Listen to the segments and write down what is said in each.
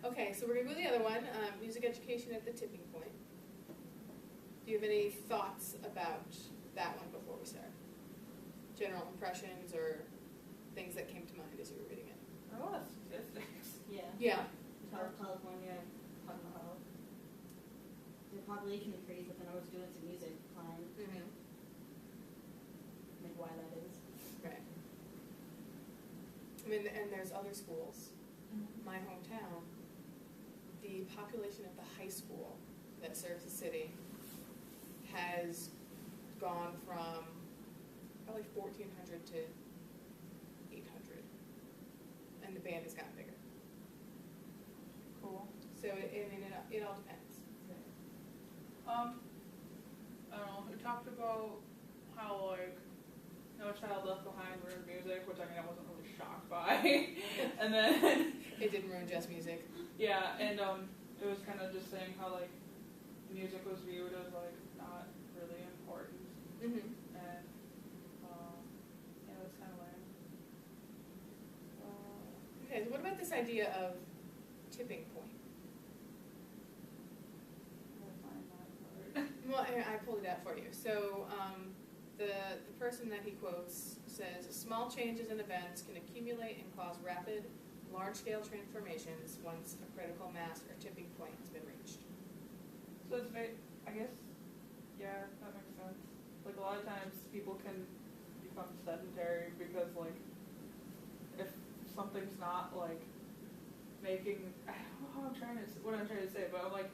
Okay, so we're going to go to the other one, music education at the tipping point. Do you have any thoughts about that one before we start? General impressions or things that came to mind as you were reading it? A lot of statistics. Yeah. Yeah. South California, talking about how the population increase, but then our students in music decline. Mm-hmm. Like why that is. Right. I mean, and there's other schools. Mm-hmm. My hometown, the population of the high school that serves the city has gone from probably 1,400 to 800, and the band has gotten bigger. Cool. So it all depends. I don't know. We talked about how like No Child Left Behind ruined music, which I mean I wasn't really shocked by, and then It didn't ruin just music. yeah, and it was kind of just saying how like music was viewed as like not really important, Mm-hmm. and yeah, it was kind of lame. Okay, so what about this idea of tipping point? Well, I pulled it out for you. So the person that he quotes says, small changes in events can accumulate and cause rapid, large-scale transformations once a critical mass or tipping point has been reached. So it's very, I guess, yeah, that makes sense. Like a lot of times people can become sedentary because like if something's not like making, I don't know what I'm trying to say, but I'm like,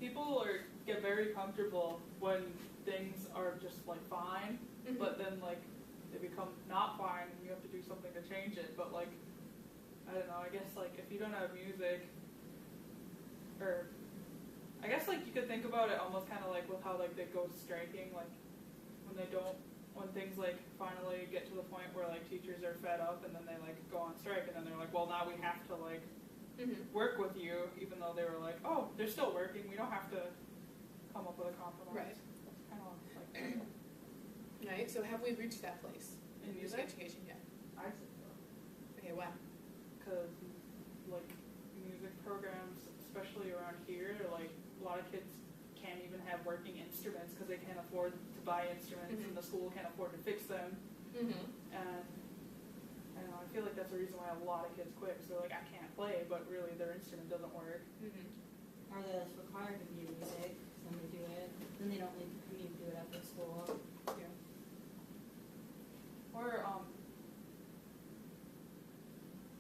people get very comfortable when things are just like fine, Mm-hmm. but then like they become not fine and you have to do something to change it. But like, I don't know, I guess like if you don't have music, or I guess like you could think about it almost kind of like with how like they go striking, like when things like finally get to the point where like teachers are fed up and then they like go on strike and then they're like, well now we have to like Mm-hmm. work with you, even though they were like, oh, they're still working, we don't have to come up with a compromise. Right. That's kind of like Right, so have we reached that place In music music? education yet? I think so. Okay, why? Because like music programs, especially around here, like a lot of kids can't even have working instruments because they can't afford to buy instruments, Mm-hmm. and the school can't afford to fix them. Mm-hmm. And I don't know, I feel like that's the reason why a lot of kids quit, because they're like, I can't play, but really their instrument doesn't work. Mm-hmm. Or that's required to be music, so then they do it. Then they don't need to do it after school. Yeah. Or,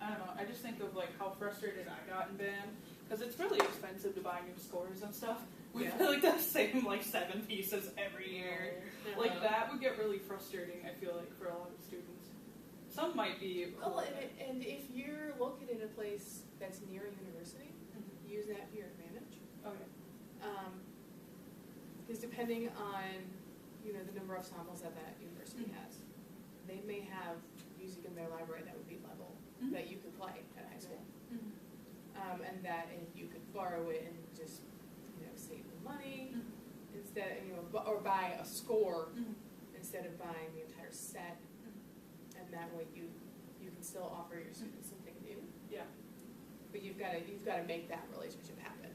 I don't know, I just think of like how frustrated I got in band, because it's really expensive to buy new scores and stuff. We Yeah. play like the same like 7 pieces every year. Uh-huh. Like that would get really frustrating, I feel like, for a lot of students. Some might be cool. Well, and if you're located in a place that's near a university, Mhm. use that to your advantage. Okay. Because depending on, the number of ensembles that university Mhm. has, they may have music in their library that would be level, Mhm. that you could play at high school. Mhm. And that if you could borrow it and just, save the money Mhm. instead, or buy a score Mhm. instead of buying the entire set. And that way you can still offer your students something new, Yeah. but you've got to make that relationship happen.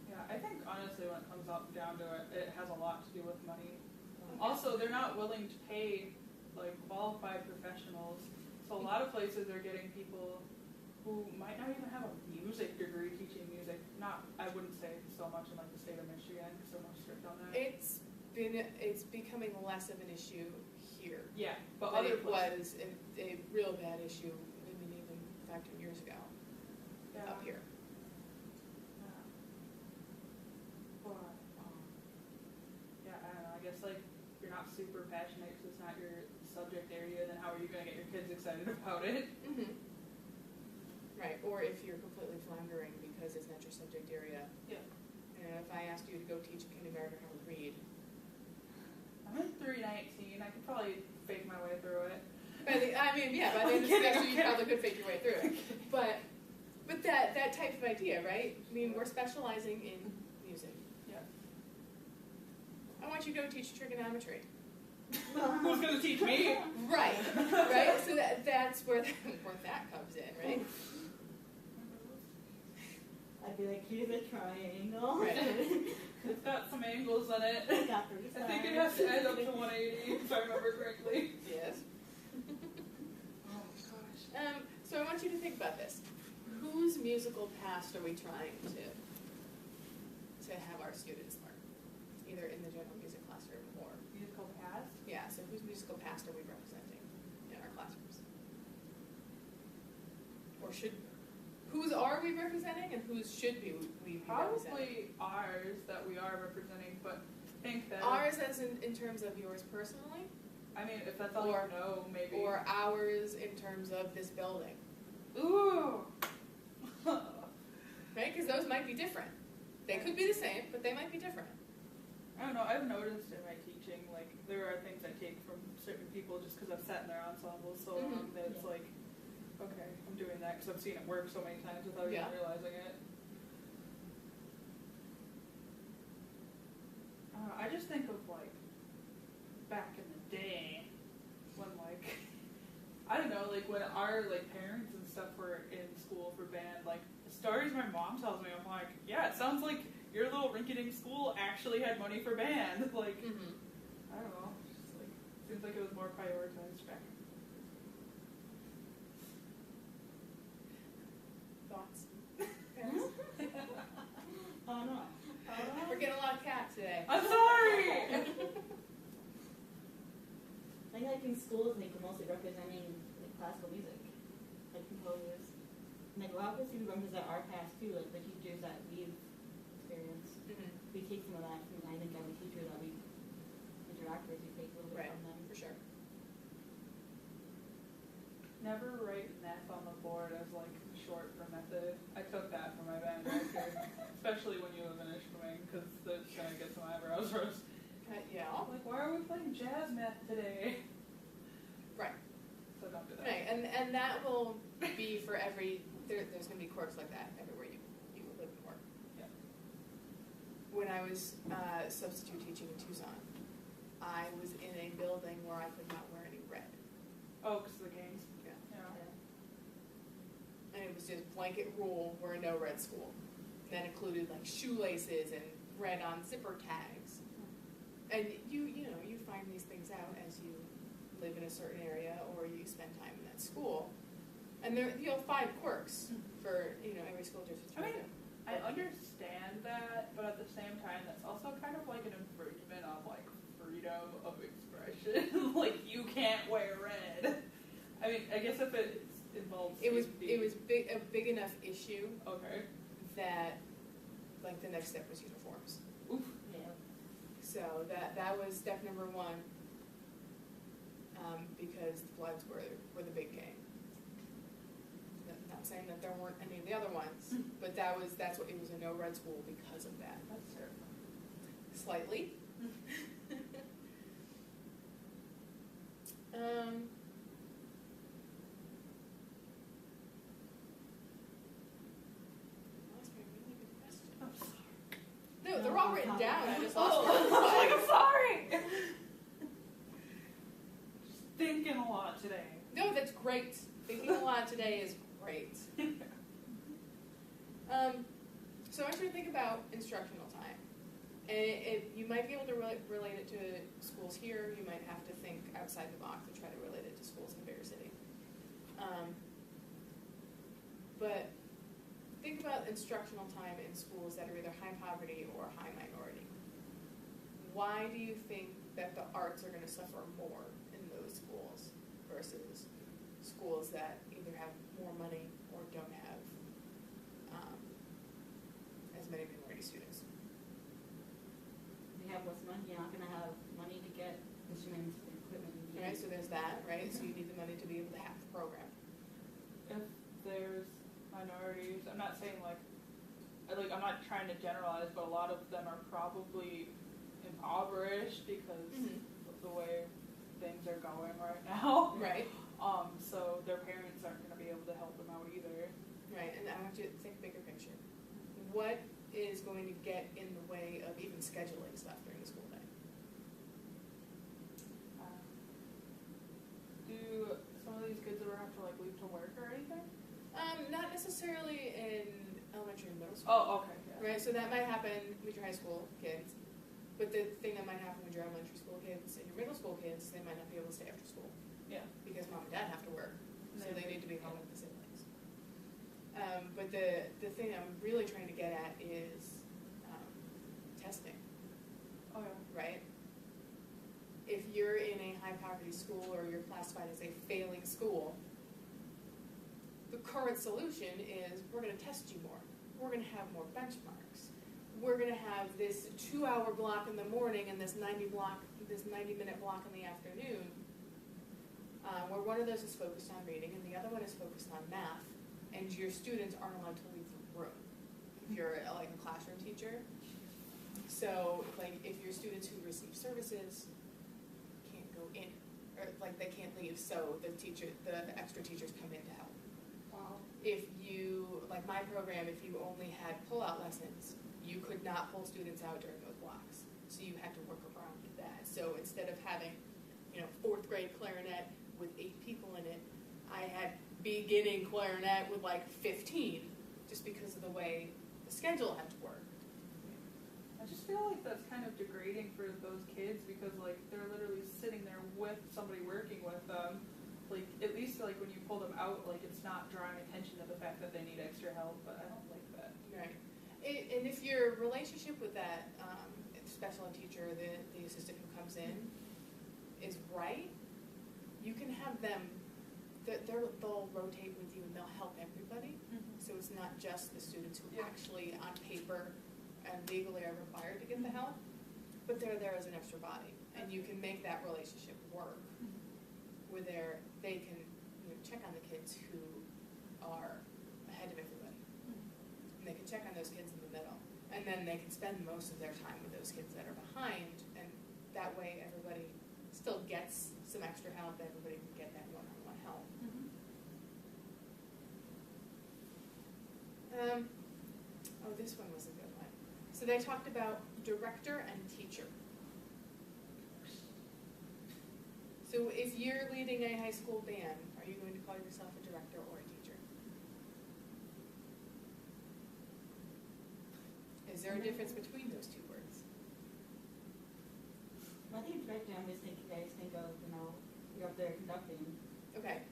Yeah, I think honestly when it comes down to it, it has a lot to do with money. Okay. Also, they're not willing to pay like qualified professionals. So a lot of places are getting people who might not even have a music degree teaching music. I wouldn't say so much in like the state of Michigan, because they're more strict on that. It's becoming less of an issue here. Yeah, But other it places, was a real bad issue, even 5-10 years ago yeah. up here. Yeah. But, yeah, I don't know. I guess like if you're not super passionate because it's not your subject area, then how are you going to get your kids excited about it? Mm-hmm. Right, or if you're completely floundering because it's not your subject area. Yeah. If I asked you to go teach a kindergartner how to read, I'm in 319. I could probably fake my way through it. by the end of the semester you probably could fake your way through it. But that type of idea, right? I mean, we're specializing in music. Yeah. I want you to go teach trigonometry. Who's going to teach me? Right, right. So that's where that comes in, right? I'd be like, here's a triangle. Right. It's got some angles in it. It's got three I think it sides. has to end up to 180, if I remember correctly. Yes. Oh my gosh. So I want you to think about this. Whose musical past are we trying to have our students learn? Either in the general music classroom or, Musical past? yeah, so whose musical past are we representing in our classrooms? Or whose are we representing and whose should we be representing? Probably ours that we are representing, but I think that... Ours as in terms of yours personally? I mean, if that's all Or- you know, maybe. Or ours in terms of this building? Ooh! Right? Because those might be different. They could be the same, but they might be different. I don't know, I've noticed in my teaching, like, there are things I take from certain people just because I've sat in their ensemble so long that it's like, okay, I'm doing that because I've seen it work so many times without Yeah. even realizing it. I just think of, like, back in the day when, like, I don't know, like, when our, like, parents and stuff were in school for band, like, the stories my mom tells me, I'm like, yeah, it sounds like your little rinky-dink school actually had money for band. Like, I don't know, just, like, seems like it was more prioritized back. Thoughts? Oh no. We're getting a lot of cats today. I'm sorry! I think like in schools, like we're mostly representing like classical music, like composers. And, like a lot of us even represent our past too, like the teachers that we've experienced. We take some of that from, I think, every teacher that we interact with, we take a little bit Right, from them. for sure. Never write meth on the board as, like, short for method. I took that for my band record, especially when you live in Ishpeming, because that's going to get some eyebrows roast. Yeah. Like, why are we playing jazz meth today? Right. So don't do that. Right, and that will be for there's going to be quirks like that everywhere you live and work. Yeah. When I was substitute teaching in Tucson, I was in a building where I could not wear any red. Oh, because of the games? Yeah. Yeah. And it was just blanket rule, we're a no red school. And that included like shoelaces and red on zipper tags. And you find these things out as you live in a certain area or you spend time in that school. And there, 5 quirks for, every school district. I mean, I understand that, but at the same time, that's also kind of like an infringement on, like, freedom of expression. Like, you can't wear red. I mean, I guess if it involves It was safety. a big enough issue Okay. that, like, the next step was uniforms. Oof. Yeah. So that was step number 1, because the Bloods were the big game. Not saying that there weren't any of the other ones, but it was a no red school because of that. That's terrifying. Slightly. Lost my really good question. I'm sorry. No, they're all written down. I just lost Oh, one. like, I'm sorry! Just thinking a lot today. No, that's great. Thinking a lot today is great. So I want you to think about instructional time. And you might be able to relate it to schools here. You might have to think outside the box and try to relate it to schools in a bigger city. But think about instructional time in schools that are either high poverty or high minority. Why do you think that the arts are going to suffer more in those schools versus schools that either have more money or don't have as many minority students? If you have less money, you're not going to have money to get instruments and equipment. Right, so there's that, right? So you need the money to be able to have the program. If there's minorities, I'm not saying like I'm not trying to generalize, but a lot of them are probably impoverished because of the way things are going right now. Right. So their parents aren't going to be able to help them out either. Right, and I want you to think bigger picture. What is going to get in the way of even scheduling stuff during the school day? Do some of these kids ever have to like leave to work or anything? Not necessarily in elementary elementary and middle school. Oh, okay, yeah. Right, so that might happen with your high school kids, but the thing that might happen with your elementary school kids and your middle school kids, they might not be able to stay after school Yeah. because mom and dad have to work, so Yeah. they need to be home with the siblings. But the thing I'm really trying to get at is testing, Oh, yeah. right? If you're in a high poverty school or you're classified as a failing school, the current solution is we're going to test you more. We're going to have more benchmarks. We're going to have this 2-hour block in the morning and this 90-minute block in the afternoon, where one of those is focused on reading and the other one is focused on math, and your students aren't allowed to leave the room if you're like a classroom teacher. So, like, if your students who receive services can't go in, or like they can't leave, so the extra teachers come in to help. Wow. If you, like my program, if you only had pull-out lessons, you could not pull students out during those blocks. So you had to work around that. So instead of having, 4th grade clarinet with 8 people in it, I had beginning clarinet with like 15, just because of the way the schedule had to work. I just feel like that's kind of degrading for those kids because, like, they're literally sitting there with somebody working with them. Like, at least, like, when you pull them out, like, it's not drawing attention to the fact that they need extra help, but I don't like that. Right. And if your relationship with that special ed teacher, the assistant who comes in, is right, you can have them, they'll rotate with you and they'll help everybody. Mm-hmm. So it's not just the students who Yeah. actually, on paper and legally are required to get the help, but they're there as an extra body. And you can make that relationship work where they can check on the kids who are ahead of everybody. And they can check on those kids in the middle. And then they can spend most of their time with those kids that are behind. And that way everybody still gets some extra help. Everybody can get that one-on-one help. This one was a good one. So they talked about director and teacher. So if you're leading a high school band, are you going to call yourself a director or a teacher? Is there a difference between those two words? Well, I think director, I'm just thinking, guys think of, you're up there conducting. Okay.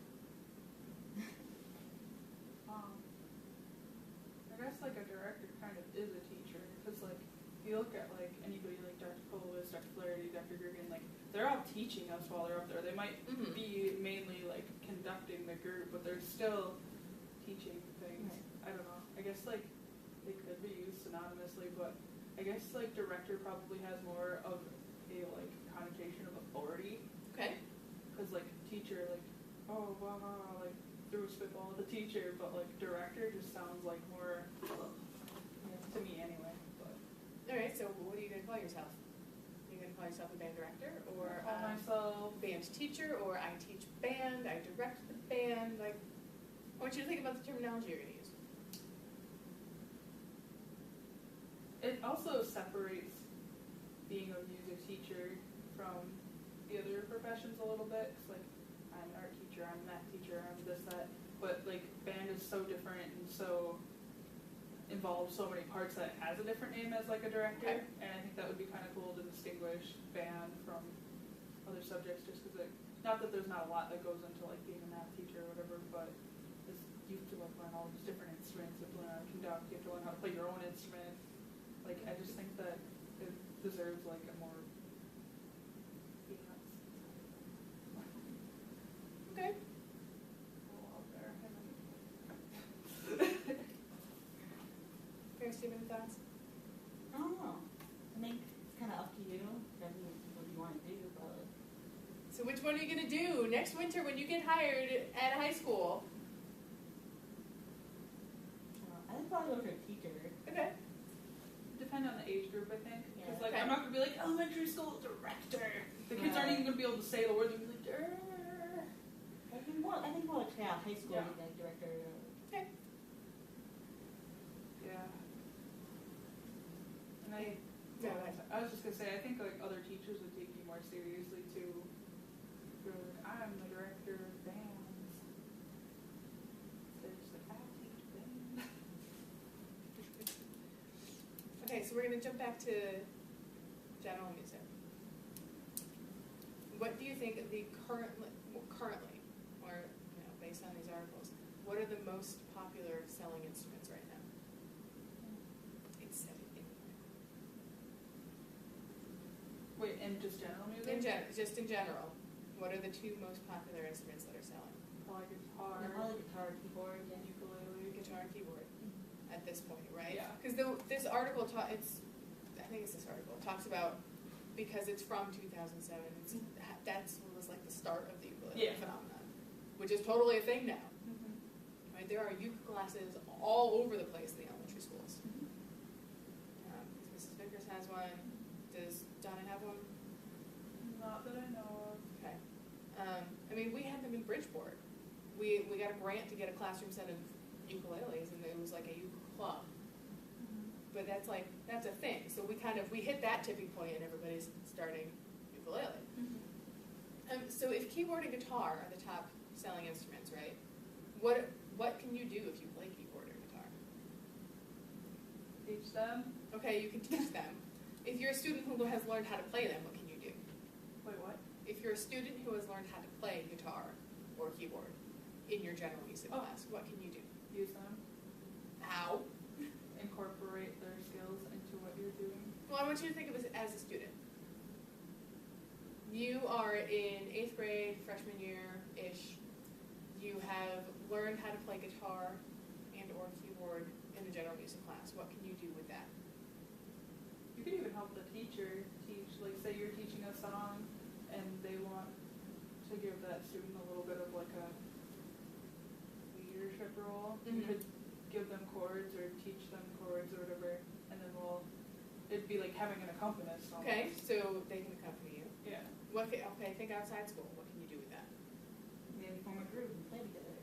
I guess, like, a director kind of is a teacher, because, like, if you look at, like, anybody like Dr. Polis, Dr. Flaherty, Dr. Gergen, like, they're all teaching us while they're up there. They might be mainly, like, conducting the group, but they're still teaching things. Right. I don't know. I guess, like, they could be used synonymously, but I guess, like, director probably has more of a, like, connotation of authority. Okay. Because, like, teacher, like, oh, wow, like, threw a spitball at the teacher, but, like, director just sounds like more, to me anyway. But All right, so what are you going to call yourself? Are you going to call yourself a band director or call myself band teacher, or I teach band, I direct the band? Like, I want you to think about the terminology you're going to use. It also separates being a music teacher from the other professions a little bit. Cause, like, I'm an art teacher, I'm a math teacher, I'm this, that. But, like, band is so different and so involves so many parts that it has a different name as, like, a director. Okay. And I think that would be kind of cool to distinguish band from other subjects just because not that there's not a lot that goes into, like, being a math teacher or whatever, but you have to, like, learn all these different instruments. You have to learn how to conduct, you have to learn how to play your own instrument. Like, I just think that it deserves, like, a more Okay. out there. Fair statement of thoughts? I don't know. I think it's kind of up to you, what you want to do, but. So which one are you going to do next winter when you get hired at high school? I think probably go for a teacher. Okay. Depend on the age group, I think. Because, Yeah. like, Okay. I'm not going to be like, elementary school director. The kids aren't even going to be able to say the word. They're going to be like, I think more like high school, Yeah. like director. Okay. yeah. And Yeah, go ahead. I was just going to say, I think, like, other teachers would take me more seriously, too. They're like, I'm the director of bands. They're just like, I teach band. so we're going to jump back to general music. What do you think the currently, or based on these articles, what are the most popular selling instruments right now? It's said it anyway. Wait, in just general music? Just in general, what are the two most popular instruments that are selling? Probably guitar. Probably guitar, keyboard, and Ukulele. Guitar and keyboard. At this point, right? Yeah. Because this article, I think it's this article, talks about, because it's from 2007, that's what was like the start of the ukulele phenomenon, which is totally a thing now. Mm-hmm. Right? There are uke classes all over the place in the elementary schools. Mrs. Vickers has one. Does Donna have one? Not that I know of. Okay. I mean, we had them in Bridgeport. We got a grant to get a classroom set of ukuleles, and it was like a uke club. But that's a thing. So we hit that tipping point, and everybody's starting ukulele. So if keyboard and guitar are the top selling instruments, right? What can you do if you play keyboard or guitar? Teach them. Okay, you can teach them. If you're a student who has learned how to play them, what can you do? Wait, what? If you're a student who has learned how to play guitar or keyboard in your general music class, what can you do? Use them. How? Incorporate their skills into what you're doing. Well, I want you to think of it as a student. You are in 8th grade, freshman year-ish. You have learned how to play guitar and or keyboard in the general music class. What can you do with that? You could even help the teacher teach, like say you're teaching a song and they want to give that student a little bit of like a leadership role. You could give them chords or teach them chords or whatever, and then it'd be like having an accompanist. Almost. Okay, so they can accompany you. Yeah. Okay, think outside school. What can you do with that? maybe form a group and play together.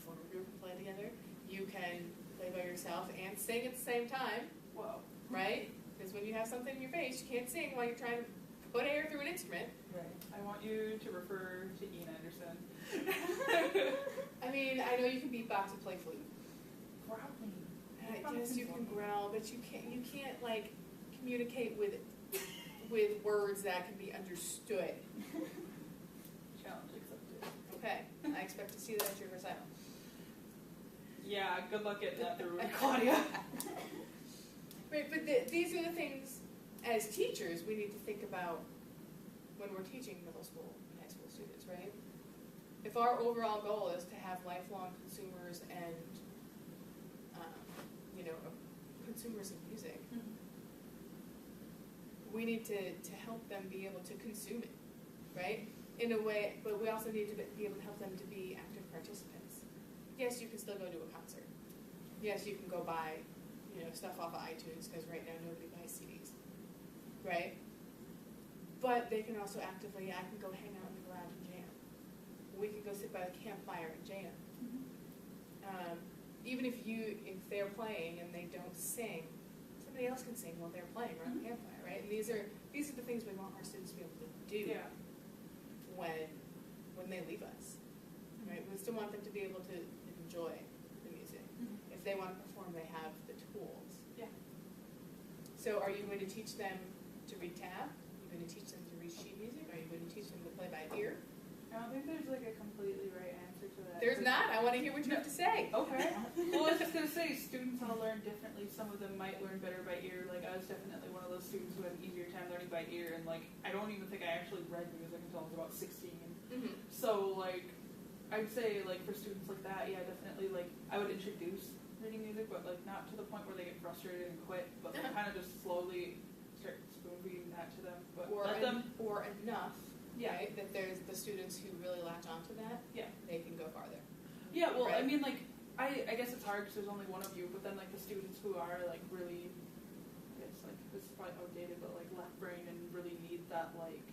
Form a group and play together. You can play by yourself and sing at the same time, Whoa. right? Because when you have something in your face, you can't sing while you're trying to put air through an instrument. Right. I want you to refer to Ian Anderson. I mean, I know you can beatbox and play flute. Probably. Yes, you can growl, but you can't like communicate with words that can be understood. Challenge accepted. Okay, I expect to see that at your recital. Yeah, good luck getting that through, Claudia. Right, but these are the things, as teachers, we need to think about when we're teaching middle school and high school students, right? If our overall goal is to have lifelong consumers and, consumers of music, we need to help them be able to consume it, right? In a way, but we also need to be able to help them to be active participants. Yes, you can still go to a concert. Yes, you can go buy, stuff off of iTunes, because right now nobody buys CDs, right? But they can also actively, I can go hang out in the garage and jam. We can go sit by the campfire and jam. Even if they're playing and they don't sing, somebody else can sing while they're playing around the campfire, right? And these are the things we want our students to be able to do when they leave us, right? We still want them to be able to enjoy the music. If they want to perform, they have the tools. Yeah. So are you going to teach them to read tab? Are you going to teach them to read sheet music? Are you going to teach them to play by ear? I don't think there's like a completely right answer to that. There's not. I want to hear what you have to say. Okay. Well, I was just going to say, students all learn differently. Some of them might learn better by ear. Like, I was definitely one of those students who had an easier time learning by ear. And, like, I don't even think I actually read music until I was about 16. So, like, I'd say, like, for students like that, yeah, definitely, like, I would introduce reading music, but, like, not to the point where they get frustrated and quit, but like, kind of just slowly start spoon-feeding that to them. But let them... Or enough. Yeah. Right? That there's the students who really latch onto that. Yeah. They can go farther. Yeah, well, right? I mean, like, I guess it's hard because there's only one of you, but then, like, the students who are, like, really, I guess, like, this is probably outdated, but, like, left brain and really need that, like,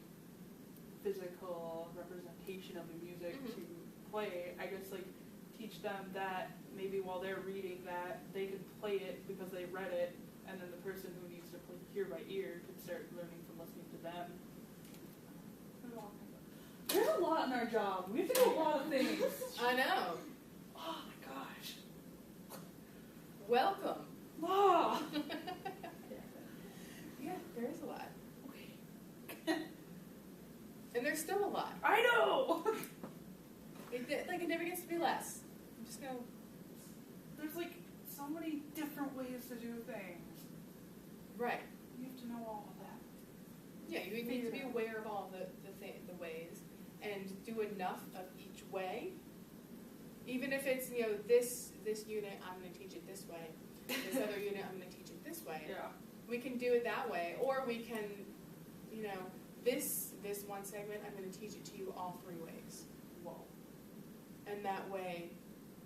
physical representation of the music to play, I guess, like, teach them that maybe while they're reading that, they could play it because they read it, and then the person who needs to hear by ear could start learning from listening to them. There's a lot in our job. We have to do a lot of things. I know. Oh my gosh. Welcome. Oh. like it never gets to be less. I'm just gonna. There's like so many different ways to do things. Right. You have to know all of that. Yeah, you need to be aware of all the ways and do enough of each way. Even if it's, this unit, I'm going to teach it this way. This other unit, I'm going to teach it this way. Yeah. We can do it that way. Or we can, this one segment, I'm going to teach it to you all 3 ways. Whoa. And that way,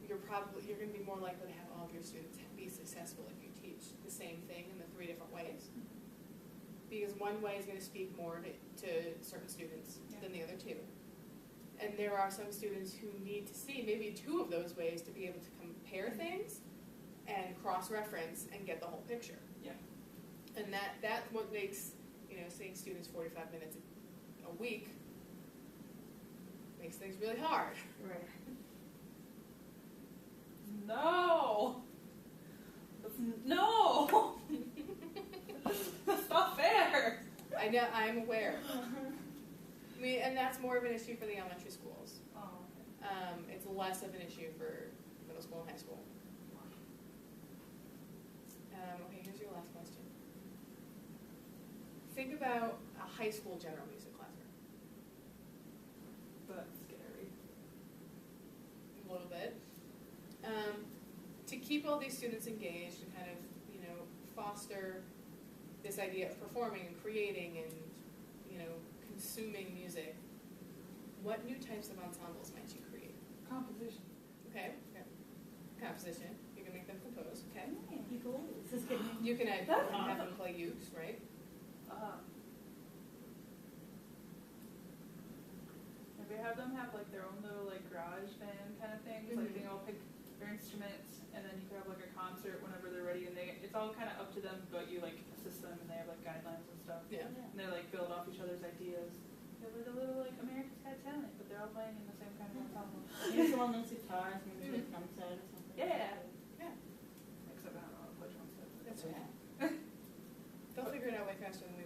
you're going to be more likely to have all of your students be successful if you teach the same thing in the 3 different ways. Because one way is going to speak more to certain students than the other 2. And there are some students who need to see maybe 2 of those ways to be able to compare things and cross-reference and get the whole picture. Yeah. And that's what makes, seeing students 45 minutes a week makes things really hard. Right. No! No! That's not fair! I know, I'm aware. And that's more of an issue for the elementary schools. Oh. It's less of an issue for middle school and high school. Okay, here's your last question. Think about a high school general music classroom. That's scary. A little bit. To keep all these students engaged and kind of, foster this idea of performing and creating and, consuming music, what new types of ensembles might you create? Composition. Okay. Composition. You can make them compose. Okay. This is good. You can have That's them play uke, right? Maybe have them have like their own little like garage band kind of things. Like they all pick their instruments, and then you can have like a concert whenever they're ready, and it's all kind of up to them, but you like assist them, and they have like guidelines and stuff. Yeah. And they like build off each other's ideas. They're like a little like America's Got Talent, but they're all playing in the same kind of ensemble. Maybe someone knows guitars, maybe a drum set or something. Yeah. Yeah. Except I don't know how to play drum set. That's okay. They'll figure it out way faster than we